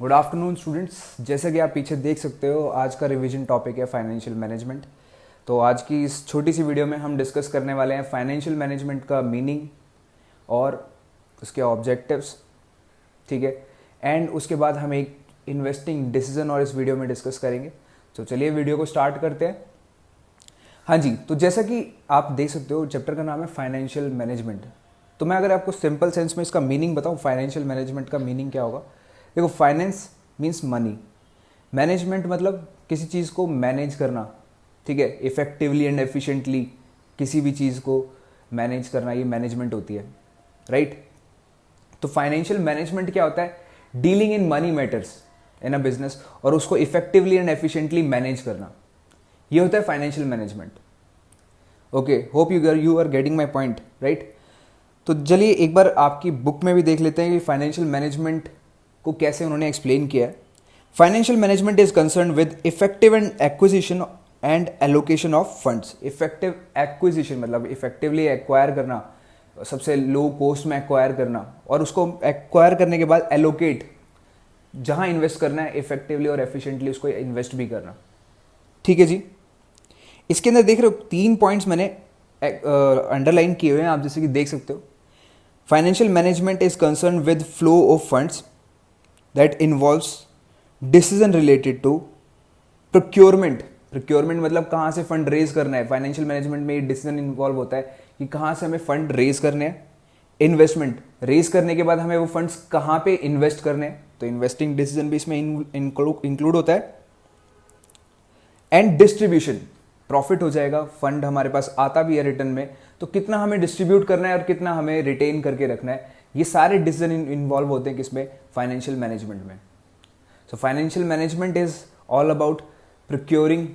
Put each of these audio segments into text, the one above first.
Good afternoon students. जैसा कि आप पीछे देख सकते हो, आज का रिवीजन टॉपिक है फाइनेंशियल मैनेजमेंट। तो आज की इस छोटी सी वीडियो में हम डिस्कस करने वाले हैं फाइनेंशियल मैनेजमेंट का मीनिंग और उसके ऑब्जेक्टिव्स, ठीक है। एंड उसके बाद हम एक इन्वेस्टिंग डिसीजन और इस वीडियो में डिस्कस करेंगे। तो चलिए वीडियो को स्टार्ट करते हैं। हाँ जी, तो जैसा कि आप देख सकते हो, चैप्टर का नाम है फाइनेंशियल मैनेजमेंट। तो मैं अगर आपको सिंपल सेंस में इसका मीनिंग बताऊं, फाइनेंशियल मैनेजमेंट का मीनिंग क्या होगा। देखो, फाइनेंस मीन्स मनी, मैनेजमेंट मतलब किसी चीज़ को मैनेज करना, ठीक है, इफेक्टिवली एंड एफिशिएंटली किसी भी चीज़ को मैनेज करना, ये मैनेजमेंट होती है, राइट। तो फाइनेंशियल मैनेजमेंट क्या होता है? Dealing in money matters in a business और उसको इफेक्टिवली एंड एफिशिएंटली मैनेज करना, ये होता है financial management. Okay, hope you are getting my point, right. तो चलिए एक बार आपकी बुक में भी देख लेते हैं कि फाइनेंशियल मैनेजमेंट को कैसे उन्होंने एक्सप्लेन किया है। Financial management is concern with effective and acquisition and allocation of funds. Effective acquisition मतलब इफेक्टिवली एक्वायर करना, सबसे लो कॉस्ट में एक्वायर करना, और उसको एक्वायर करने के बाद एलोकेट, जहां इन्वेस्ट करना है इफेक्टिवली और एफिशिएंटली उसको इन्वेस्ट भी करना, ठीक है जी। इसके अंदर देख रहे हो 3 पॉइंट्स मैंने अंडरलाइन किए हुए हैं, आप जैसे कि देख सकते हो। Financial management is concern with flow of funds that involves decision related to procurement. Procurement मतलब कहाँ से फंड रेज करना है। फाइनेंशियल मैनेजमेंट में ये डिसीजन इन्वॉल्व होता है कि कहाँ से हमें फंड रेज करने हैं। इन्वेस्टमेंट, रेज करने के बाद हमें वो फंड्स कहाँ पे इन्वेस्ट करने हैं, तो इन्वेस्टिंग डिसीजन भी इसमें इंक्लूड होता है। एंड डिस्ट्रीब्यूशन, प्रॉफिट हो जाएगा, फंड हमारे पास आता भी है रिटर्न में, तो कितना हमें डिस्ट्रीब्यूट करना है और कितना हमें रिटेन करके रखना है, ये सारे डिसीजन इन्वॉल्व होते हैं किसमें? फाइनेंशियल मैनेजमेंट में। So financial management is all about procuring,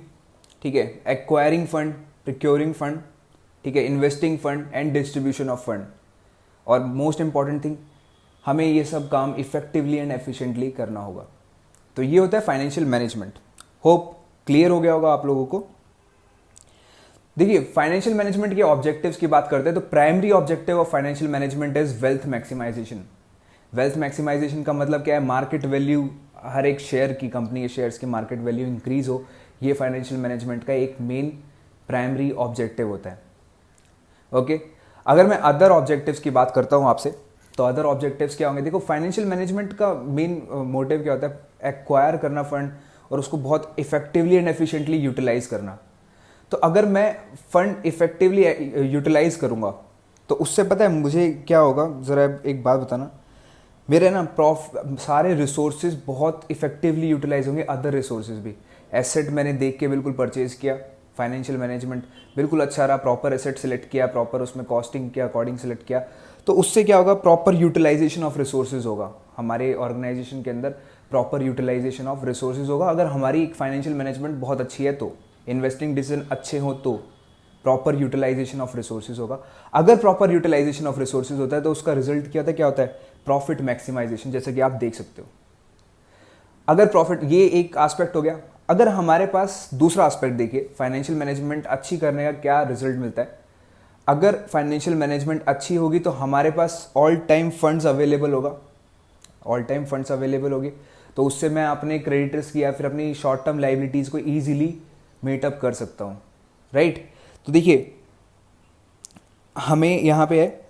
ठीक है, एक्वायरिंग फंड, प्रोक्योरिंग फंड, ठीक है, investing fund and distribution of fund. और मोस्ट इंपॉर्टेंट थिंग, हमें ये सब काम इफेक्टिवली एंड एफिशिएंटली करना होगा। तो ये होता है फाइनेंशियल मैनेजमेंट। होप क्लियर हो गया होगा आप लोगों को। देखिए, फाइनेंशियल मैनेजमेंट के ऑब्जेक्टिव्स की बात करते हैं तो primary objective of financial management is wealth maximisation. Wealth maximisation का मतलब क्या है? मार्केट वैल्यू, हर एक शेयर की, कंपनी के शेयर्स की मार्केट वैल्यू इंक्रीज हो, ये फाइनेंशियल मैनेजमेंट का एक मेन प्राइमरी ऑब्जेक्टिव होता है। ओके, अगर मैं अदर ऑब्जेक्टिव्स की बात करता हूं आपसे, तो अदर ऑब्जेक्टिव्स क्या होंगे? देखो, फाइनेंशियल मैनेजमेंट का मेन मोटिव क्या होता है? एक्वायर करना फंड और उसको बहुत इफेक्टिवली एंड एफिशिएंटली यूटिलाइज करना। तो अगर मैं फंड इफेक्टिवली यूटिलाइज करूंगा तो उससे पता है मुझे क्या होगा? ज़रा एक बात बताना, मेरे ना सारे रिसोर्सेज बहुत इफेक्टिवली यूटिलाइज होंगे, अदर रिसोर्सेज भी। एसेट मैंने देख के बिल्कुल परचेज किया, फाइनेंशियल मैनेजमेंट बिल्कुल अच्छा रहा, प्रॉपर एसेट सेलेक्ट किया, प्रॉपर उसमें कॉस्टिंग के अकॉर्डिंग सेलेक्ट किया, तो उससे क्या होगा? प्रॉपर यूटिलाइजेशन ऑफ रिसोर्सेज होगा हमारे ऑर्गेनाइजेशन के अंदर, प्रॉपर यूटिलाइजेशन ऑफ रिसोर्सेज होगा अगर हमारी फाइनेंशियल मैनेजमेंट बहुत अच्छी है तो। इन्वेस्टिंग डिसीजन अच्छे हो तो प्रॉपर यूटिलाइजेशन ऑफ रिसोर्सेज होगा। अगर प्रॉपर यूटिलाइजेशन ऑफ रिसोर्सेज होता है तो उसका रिजल्ट क्या होता है? क्या होता है? प्रॉफिट मैक्सिमाइजेशन, जैसे कि आप देख सकते हो। अगर प्रॉफिट, ये एक एस्पेक्ट हो गया। अगर हमारे पास दूसरा एस्पेक्ट देखिए, फाइनेंशियल मैनेजमेंट अच्छी करने का क्या रिजल्ट मिलता है? अगर फाइनेंशियल मैनेजमेंट अच्छी होगी तो हमारे पास ऑल टाइम फंड्स अवेलेबल होगा, ऑल टाइम फंड्स अवेलेबल होगी, तो उससे मैं अपने क्रेडिटर्स की या फिर अपनी शॉर्ट टर्म लाइबिलिटीज़ को ईजिली मीटअप कर सकता हूँ, राइट। तो देखिए, हमें यहाँ पे है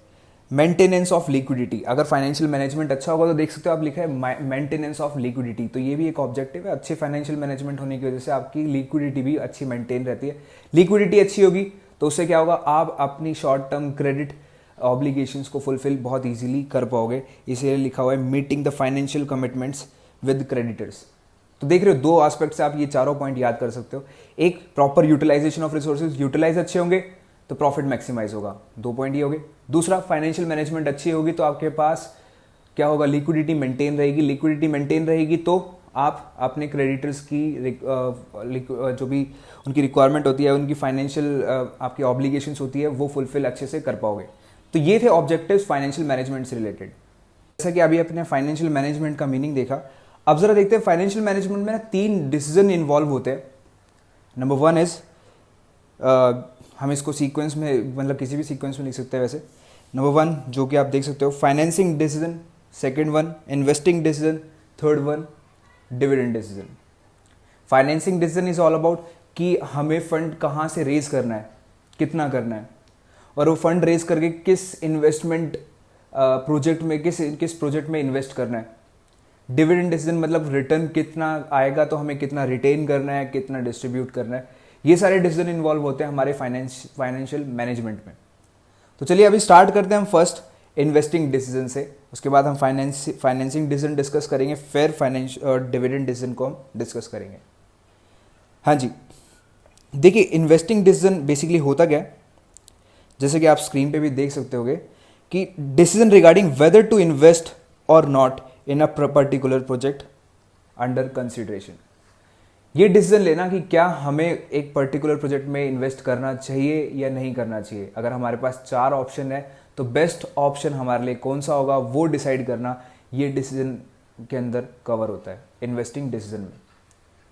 मेंटेनेंस ऑफ लिक्विडिटी। अगर फाइनेंशियल मैनेजमेंट अच्छा होगा तो देख सकते हो आप, लिखा है मेंटेनेंस ऑफ लिक्विडिटी, तो ये भी एक ऑब्जेक्टिव है। अच्छे फाइनेंशियल मैनेजमेंट होने की वजह से आपकी लिक्विडिटी भी अच्छी मेंटेन रहती है। लिक्विडिटी अच्छी होगी तो उससे क्या होगा? आप अपनी शॉर्ट टर्म क्रेडिट ऑब्लिगेशंस को फुलफिल बहुत ईजिली कर पाओगे। इसीलिए लिखा हुआ है meeting the financial commitments with creditors. तो देख रहे हो, 2 एस्पेक्ट से आप ये चारों पॉइंट याद कर सकते हो। एक, proper utilisation of resources, utilise अच्छे होंगे तो प्रॉफिट मैक्सिमाइज होगा, 2 पॉइंट ये हो गए। दूसरा, फाइनेंशियल मैनेजमेंट अच्छी होगी तो आपके पास क्या होगा? लिक्विडिटी मेंटेन रहेगी। लिक्विडिटी मेंटेन रहेगी तो आप अपने क्रेडिटर्स की जो भी उनकी रिक्वायरमेंट होती है, उनकी फाइनेंशियल आपकी ऑब्लिगेशंस होती है, वो फुलफिल अच्छे से कर पाओगे। तो ये थे ऑब्जेक्टिव्स फाइनेंशियल मैनेजमेंट से रिलेटेड। जैसा कि अभी अपने फाइनेंशियल मैनेजमेंट का मीनिंग देखा, अब जरा देखते हैं फाइनेंशियल मैनेजमेंट में ना 3 डिसीजन इन्वॉल्व होते हैं। नंबर 1 इज, हम इसको सीक्वेंस में, मतलब किसी भी सीक्वेंस में लिख सकते हैं वैसे। नंबर 1 जो कि आप देख सकते हो, financing decision, second one investing decision, third one dividend decision. Financing decision is all about कि हमें फंड कहाँ से रेज करना है, कितना करना है, और वो फंड रेज करके किस इन्वेस्टमेंट प्रोजेक्ट में किस प्रोजेक्ट में इन्वेस्ट करना है। डिविडेंड डिसीजन मतलब रिटर्न कितना आएगा तो हमें कितना रिटेन करना है, कितना डिस्ट्रीब्यूट करना है। ये सारे डिसीजन इन्वॉल्व होते हैं हमारे फाइनेंशियल मैनेजमेंट में। तो चलिए अभी स्टार्ट करते हैं हम फर्स्ट इन्वेस्टिंग डिसीजन से, उसके बाद हम फाइनेंसिंग डिसीजन डिस्कस करेंगे, फिर डिविडेंड डिसीजन को हम डिस्कस करेंगे। हाँ जी, देखिए इन्वेस्टिंग डिसीजन बेसिकली होता क्या है, जैसे कि आप स्क्रीन पे भी देख सकते होगे कि decision regarding whether to invest और not in a particular project under consideration. ये डिसीजन लेना कि क्या हमें एक पर्टिकुलर प्रोजेक्ट में इन्वेस्ट करना चाहिए या नहीं करना चाहिए। अगर हमारे पास 4 ऑप्शन है तो बेस्ट ऑप्शन हमारे लिए कौन सा होगा वो डिसाइड करना, ये डिसीजन के अंदर कवर होता है इन्वेस्टिंग डिसीजन में।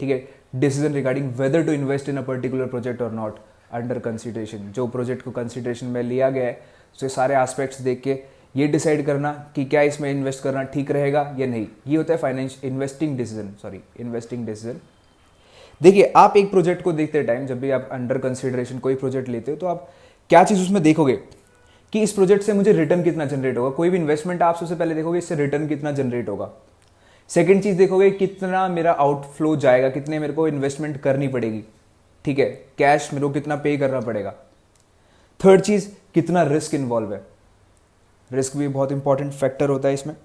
ठीक है, decision regarding whether to invest in a particular project और नॉट अंडर कंसिडरेशन। जो प्रोजेक्ट को कंसिडरेशन में लिया गया है उसके सारे एस्पेक्ट्स देख के ये डिसाइड करना कि क्या इसमें इन्वेस्ट करना ठीक रहेगा या नहीं, ये होता है इन्वेस्टिंग डिसीजन। देखिए आप एक प्रोजेक्ट को देखते टाइम, जब भी आप अंडर कंसिडरेशन कोई प्रोजेक्ट लेते हो तो आप क्या चीज़ उसमें देखोगे कि इस प्रोजेक्ट से मुझे रिटर्न कितना जनरेट होगा। कोई भी इन्वेस्टमेंट आप सबसे पहले देखोगे इससे रिटर्न कितना जनरेट होगा। सेकंड चीज़ देखोगे कितना मेरा आउटफ्लो जाएगा, कितने मेरे को इन्वेस्टमेंट करनी पड़ेगी। ठीक है, कैश मेरे को कितना पे करना पड़ेगा। थर्ड चीज़ कितना रिस्क इन्वॉल्व है, रिस्क भी बहुत इंपॉर्टेंट फैक्टर होता है इसमें।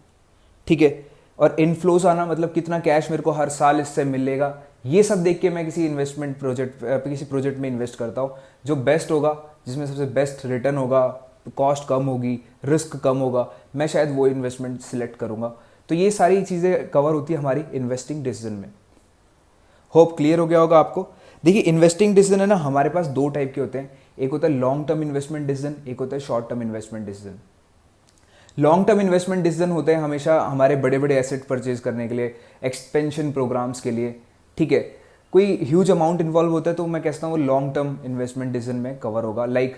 ठीक है, और इनफ्लोज आना मतलब कितना कैश मेरे को हर साल इससे मिलेगा। ये सब देख के मैं किसी प्रोजेक्ट में इन्वेस्ट करता हूँ जो बेस्ट होगा, जिसमें सबसे बेस्ट रिटर्न होगा, कॉस्ट कम होगी, रिस्क कम होगा, मैं शायद वो इन्वेस्टमेंट सिलेक्ट करूँगा। तो ये सारी चीज़ें कवर होती है हमारी इन्वेस्टिंग डिसीजन में। होप क्लियर हो गया होगा आपको। देखिए इन्वेस्टिंग डिसीजन है ना, हमारे पास 2 टाइप के होते हैं, एक होता है लॉन्ग टर्म इन्वेस्टमेंट डिसीजन, एक होता है short term investment decision. Long term investment decision होते हैं हमेशा हमारे बड़े बड़े एसेट परचेज करने के लिए, एक्सपेंशन प्रोग्राम्स के लिए। ठीक है, कोई ह्यूज अमाउंट इन्वॉल्व होता है तो मैं कहता हूँ वो लॉन्ग टर्म इन्वेस्टमेंट डिसीजन में कवर होगा। Like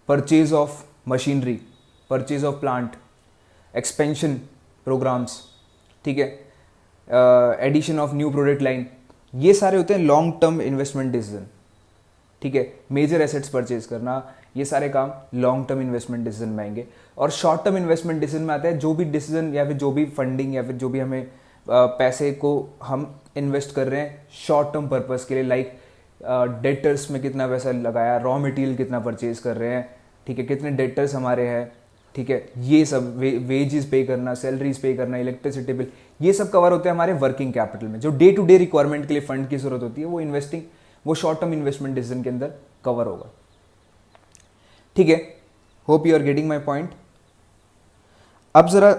purchase of machinery, purchase of plant, expansion programmes, ठीक है, addition of new product line, ये सारे होते हैं लॉन्ग टर्म इन्वेस्टमेंट डिसीजन। ठीक है, मेजर एसेट्स परचेज करना, ये सारे काम लॉन्ग टर्म इन्वेस्टमेंट डिसीजन में आएंगे। और शॉर्ट टर्म इन्वेस्टमेंट डिसीजन में आता है जो भी डिसीजन या फिर जो भी फंडिंग या फिर जो भी हमें पैसे को हम इन्वेस्ट कर रहे हैं शॉर्ट टर्म पर्पस के लिए। लाइक डेटर्स में कितना पैसा लगाया, रॉ मटेरियल कितना परचेज कर रहे हैं, ठीक है, कितने डेटर्स हमारे हैं, ठीक है, ये सब वेजेस पे करना, सैलरीज पे करना, इलेक्ट्रिसिटी बिल, ये सब कवर होते हैं हमारे वर्किंग कैपिटल में। जो डे टू डे रिक्वायरमेंट के लिए फंड की जरूरत होती है वो शॉर्ट टर्म इन्वेस्टमेंट डिसीजन के अंदर कवर होगा। ठीक है, hope you are getting my point. अब जरा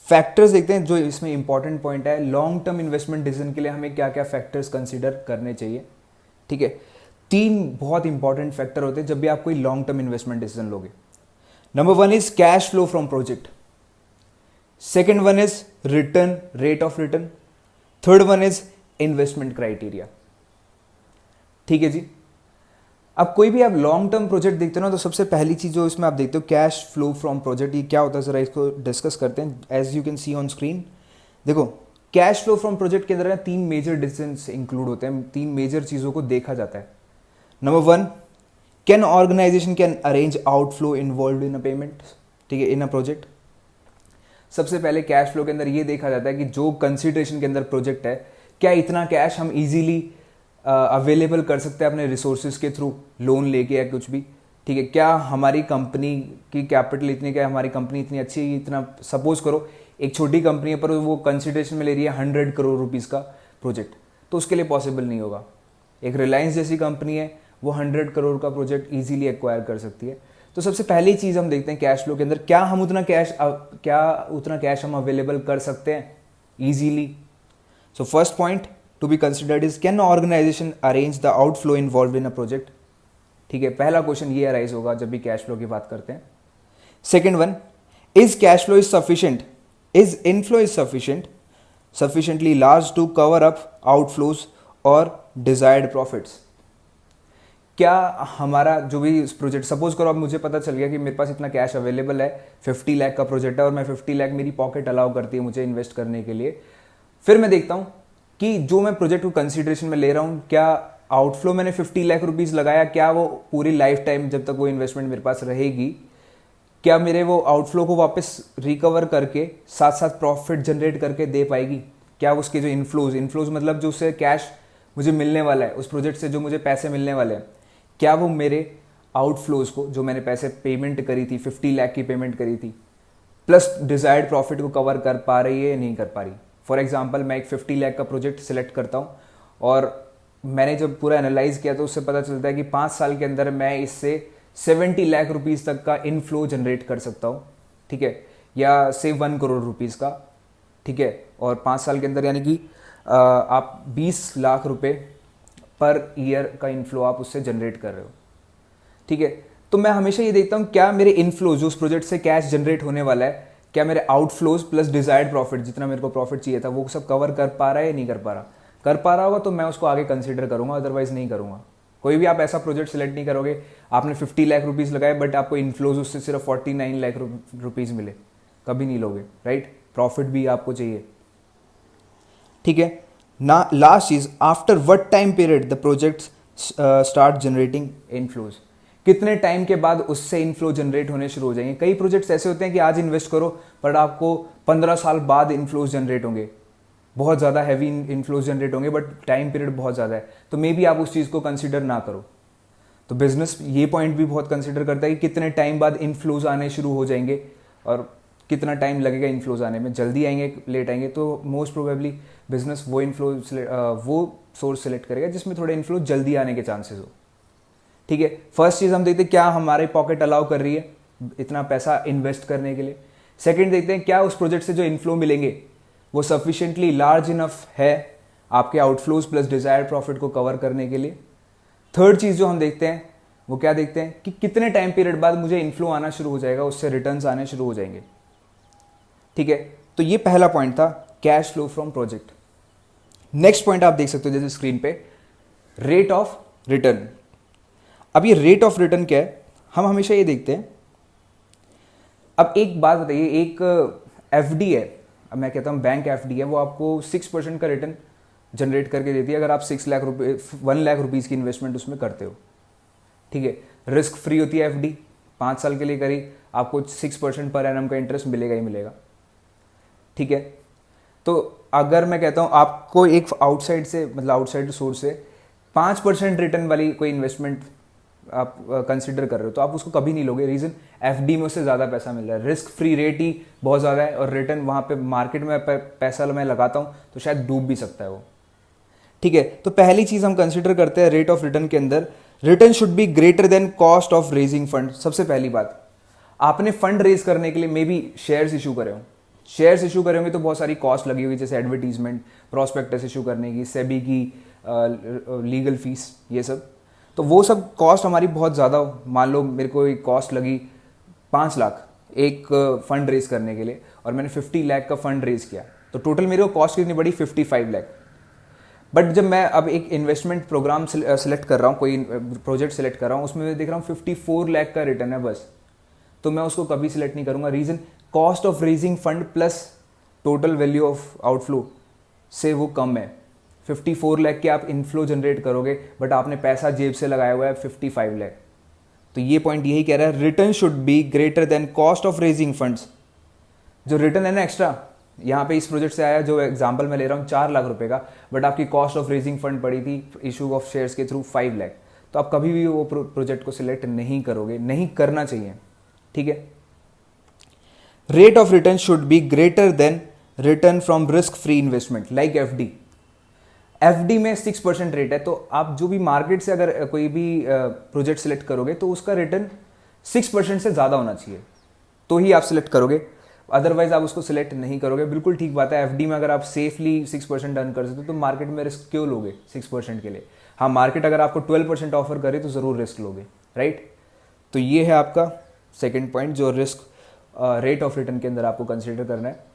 फैक्टर्स देखते हैं जो इसमें इंपॉर्टेंट पॉइंट है। लॉन्ग टर्म इन्वेस्टमेंट डिसीजन के लिए हमें क्या क्या फैक्टर्स कंसीडर करने चाहिए। ठीक है, 3 बहुत इंपॉर्टेंट फैक्टर होते हैं जब भी आप कोई लॉन्ग टर्म इन्वेस्टमेंट डिसीजन लोगे। Number 1 is cash flow from project, second 1 is return, rate of return, third 1 is investment criteria. ठीक है जी, अब कोई भी आप लॉन्ग टर्म प्रोजेक्ट देखते हो ना तो सबसे पहली चीज जो इसमें आप देखते हो कैश फ्लो फ्रॉम प्रोजेक्ट, ये क्या होता है जरा इसको डिस्कस करते हैं। As you can see on screen, देखो कैश फ्लो फ्रॉम प्रोजेक्ट के अंदर 3 मेजर डिसीजंस इंक्लूड होते हैं, 3 मेजर चीजों को देखा जाता है। Number 1, can organisation can arrange outflow involve in a payment, ठीक है, इन अ प्रोजेक्ट। सबसे पहले कैश फ्लो के अंदर ये देखा जाता है कि जो कंसिडरेशन के अंदर प्रोजेक्ट है, क्या इतना कैश हम इजीली अवेलेबल कर सकते हैं अपने रिसोर्सेज के थ्रू, लोन लेके या कुछ भी। ठीक है, क्या हमारी कंपनी की कैपिटल इतनी, क्या हमारी कंपनी इतनी अच्छी है, इतना सपोज करो एक छोटी कंपनी है पर वो कंसिडरेशन में ले रही है 100 करोड़ रुपीज़ का प्रोजेक्ट, तो उसके लिए पॉसिबल नहीं होगा। एक रिलायंस जैसी कंपनी है, वो 100 करोड़ का प्रोजेक्ट ईजिली एक्वायर कर सकती है। तो सबसे पहली चीज़ हम देखते हैं कैश फ्लो के अंदर, क्या उतना कैश हम अवेलेबल कर सकते हैं easily. So first point to be considered is can organization arrange the outflow involved in a project। ठीक है, पहला क्वेश्चन ये अराइज होगा जब भी कैश फ्लो की बात करते हैं। Second 1, is cash flow is sufficient, is inflow is sufficiently large to cover up outflows और desired profits। क्या हमारा जो भी प्रोजेक्ट, सपोज करो अब मुझे पता चल गया कि मेरे पास इतना कैश अवेलेबल है, 50 लाख का प्रोजेक्ट है और मैं 50 लाख मेरी पॉकेट अलाउ करती है मुझे इन्वेस्ट करने के लिए। फिर मैं देखता हूँ कि जो मैं प्रोजेक्ट को कंसिडरेशन में ले रहा हूँ, क्या आउटफ्लो मैंने 50 लाख रुपीस लगाया, क्या वो पूरी लाइफ टाइम जब तक वो इन्वेस्टमेंट मेरे पास रहेगी, क्या मेरे वो आउटफ्लो को वापस रिकवर करके साथ साथ प्रॉफिट जनरेट करके दे पाएगी, क्या उसके जो इनफ्लोज मतलब जो उससे कैश मुझे मिलने वाला है, उस प्रोजेक्ट से जो मुझे पैसे मिलने वाले हैं, क्या वो मेरे आउटफ्लोज को, जो मैंने पैसे पेमेंट करी थी 50 लाख की पेमेंट करी थी, प्लस डिजायर्ड प्रॉफिट को कवर कर पा रही है या नहीं कर पा रही। फॉर एग्जाम्पल मैं एक 50 लाख का प्रोजेक्ट सिलेक्ट करता हूँ और मैंने जब पूरा एनालाइज किया तो उससे पता चलता है कि 5 साल के अंदर मैं इससे 70 लाख रुपीस तक का इनफ्लो जनरेट कर सकता हूँ, ठीक है, या से 1 करोड़ रुपीस का, ठीक है, और 5 साल के अंदर यानी कि आप 20 लाख रुपए पर ईयर का इनफ्लो आप उससे जनरेट कर रहे हो, ठीक है। तो मैं हमेशा ये देखता हूँ क्या मेरे इनफ्लो जो उस प्रोजेक्ट से कैश जनरेट होने वाला है, क्या मेरे आउटफ्लोज प्लस डिजायर्ड प्रॉफिट जितना मेरे को प्रॉफिट चाहिए था वो सब कवर कर पा रहा है या नहीं कर पा रहा। कर पा रहा होगा तो मैं उसको आगे कंसीडर करूंगा, अदरवाइज नहीं करूंगा। कोई भी आप ऐसा प्रोजेक्ट सिलेक्ट नहीं करोगे, आपने 50 लाख रुपीस लगाए बट आपको इनफ्लोज उससे सिर्फ 49 लाख रुपीस मिले, कभी नहीं लोगे, राइट। प्रॉफिट भी आपको चाहिए, ठीक है ना। लास्ट चीज, after what time period the project start generating inflows, कितने टाइम के बाद उससे इनफ्लो जनरेट होने शुरू हो जाएंगे। कई प्रोजेक्ट्स ऐसे होते हैं कि आज इन्वेस्ट करो पर आपको 15 साल बाद इनफ्लोज जनरेट होंगे, बहुत ज़्यादा हैवी इनफ्लोज जनरेट होंगे बट टाइम पीरियड बहुत ज़्यादा है, तो मे बी आप उस चीज़ को कंसिडर ना करो। तो बिजनेस ये पॉइंट भी बहुत कंसिडर करता है कि कितने टाइम बाद इनफ्लोज आने शुरू हो जाएंगे और कितना टाइम लगेगा इनफ्लोज आने में, जल्दी आएंगे लेट आएंगे। तो मोस्ट प्रोबेबली बिजनेस वो वो सोर्स सेलेक्ट करेगा जिसमें थोड़े इनफ्लो जल्दी आने के चांसेस हो, ठीक है। फर्स्ट चीज़ हम देखते हैं क्या हमारे पॉकेट अलाउ कर रही है इतना पैसा इन्वेस्ट करने के लिए। सेकंड देखते हैं क्या उस प्रोजेक्ट से जो इनफ्लो मिलेंगे वो सफिशिएंटली लार्ज इनफ है आपके आउटफ्लोज प्लस डिजायर्ड प्रॉफिट को कवर करने के लिए। थर्ड चीज़ जो हम देखते हैं वो क्या देखते हैं कि कितने टाइम पीरियड बाद मुझे इनफ्लो आना शुरू हो जाएगा, उससे रिटर्न्स आने शुरू हो जाएंगे, ठीक है। तो ये पहला पॉइंट था cash flow from project. Next point आप देख सकते हो जैसे स्क्रीन पे, रेट ऑफ रिटर्न। अब ये रेट ऑफ रिटर्न क्या है, हम हमेशा ये देखते हैं। अब एक बात बताइए, एक एफडी है, अब मैं कहता हूँ बैंक एफडी है, वो आपको 6% का रिटर्न जनरेट करके देती है अगर आप 1 लाख रुपीज़ की इन्वेस्टमेंट उसमें करते हो, ठीक है। रिस्क फ्री होती है एफडी, 5 साल के लिए करी, आपको 6% पर एनम का इंटरेस्ट मिलेगा ही मिलेगा, ठीक है। तो अगर मैं कहता हूँ आपको एक आउटसाइड से मतलब आउटसाइड सोर्स से 5% रिटर्न वाली कोई इन्वेस्टमेंट आप कंसिडर कर रहे हो तो आप उसको कभी नहीं लोगे। रीजन, एफडी में उससे ज़्यादा पैसा मिल रहा है, रिस्क फ्री रेट ही बहुत ज़्यादा है और रिटर्न वहाँ पे मार्केट में पैसा मैं लगाता हूँ तो शायद डूब भी सकता है वो, ठीक है। तो पहली चीज़ हम कंसिडर करते हैं रेट ऑफ रिटर्न के अंदर, return should be greater than cost of raising fund. सबसे पहली बात, आपने फंड रेज करने के लिए मे बी शेयर्स इशू करे हो, शेयर्स इशू करे होंगे तो बहुत सारी कॉस्ट लगी हुई जैसे एडवर्टीजमेंट, प्रॉस्पेक्टस इशू करने की, सेबी की लीगल फीस, ये सब। तो वो सब कॉस्ट हमारी बहुत ज़्यादा, मान लो मेरे को एक कॉस्ट लगी 5 लाख एक फंड रेज करने के लिए और मैंने 50 लाख का फंड रेज किया तो टोटल मेरे को कॉस्ट कितनी पड़ी 55 लाख। बट जब मैं अब एक इन्वेस्टमेंट प्रोग्राम सेलेक्ट कर रहा हूँ, कोई प्रोजेक्ट सेलेक्ट कर रहा हूँ, उसमें मैं देख रहा हूँ 54 लाख का रिटर्न है बस, तो मैं उसको कभी सिलेक्ट नहीं करूँगा। Reason, cost of raising fund plus total value of outflow से वो कम है। 54 लाख के आप इनफ्लो जनरेट करोगे बट आपने पैसा जेब से लगाया हुआ है 55 लाख। तो ये पॉइंट यही कह रहा है, return should be greater than cost of raising funds. जो रिटर्न है ना एक्स्ट्रा, यहाँ पे इस प्रोजेक्ट से आया, जो एग्जांपल मैं ले रहा हूँ 4 लाख रुपए का, बट आपकी कॉस्ट ऑफ रेजिंग फंड पड़ी थी इशू ऑफ शेयर्स के थ्रू 5 लाख, तो आप कभी भी वो प्रोजेक्ट को सिलेक्ट नहीं करोगे, नहीं करना चाहिए, ठीक है। Rate of return should be greater than return from risk free investment like FD. FD में 6% रेट है, तो आप जो भी मार्केट से अगर कोई भी प्रोजेक्ट सिलेक्ट करोगे तो उसका रिटर्न 6% से ज़्यादा होना चाहिए तो ही आप सिलेक्ट करोगे, अदरवाइज आप उसको सिलेक्ट नहीं करोगे। बिल्कुल ठीक बात है, एफडी में अगर आप सेफली 6% अर्न कर सकते हो तो मार्केट में रिस्क क्यों लोगे 6% के लिए। हाँ, मार्केट अगर आपको 12% ऑफर करे तो ज़रूर रिस्क लोगे, राइट। तो ये है आपका सेकेंड पॉइंट जो रिस्क रेट ऑफ रिटर्न के अंदर आपको कंसिडर करना है।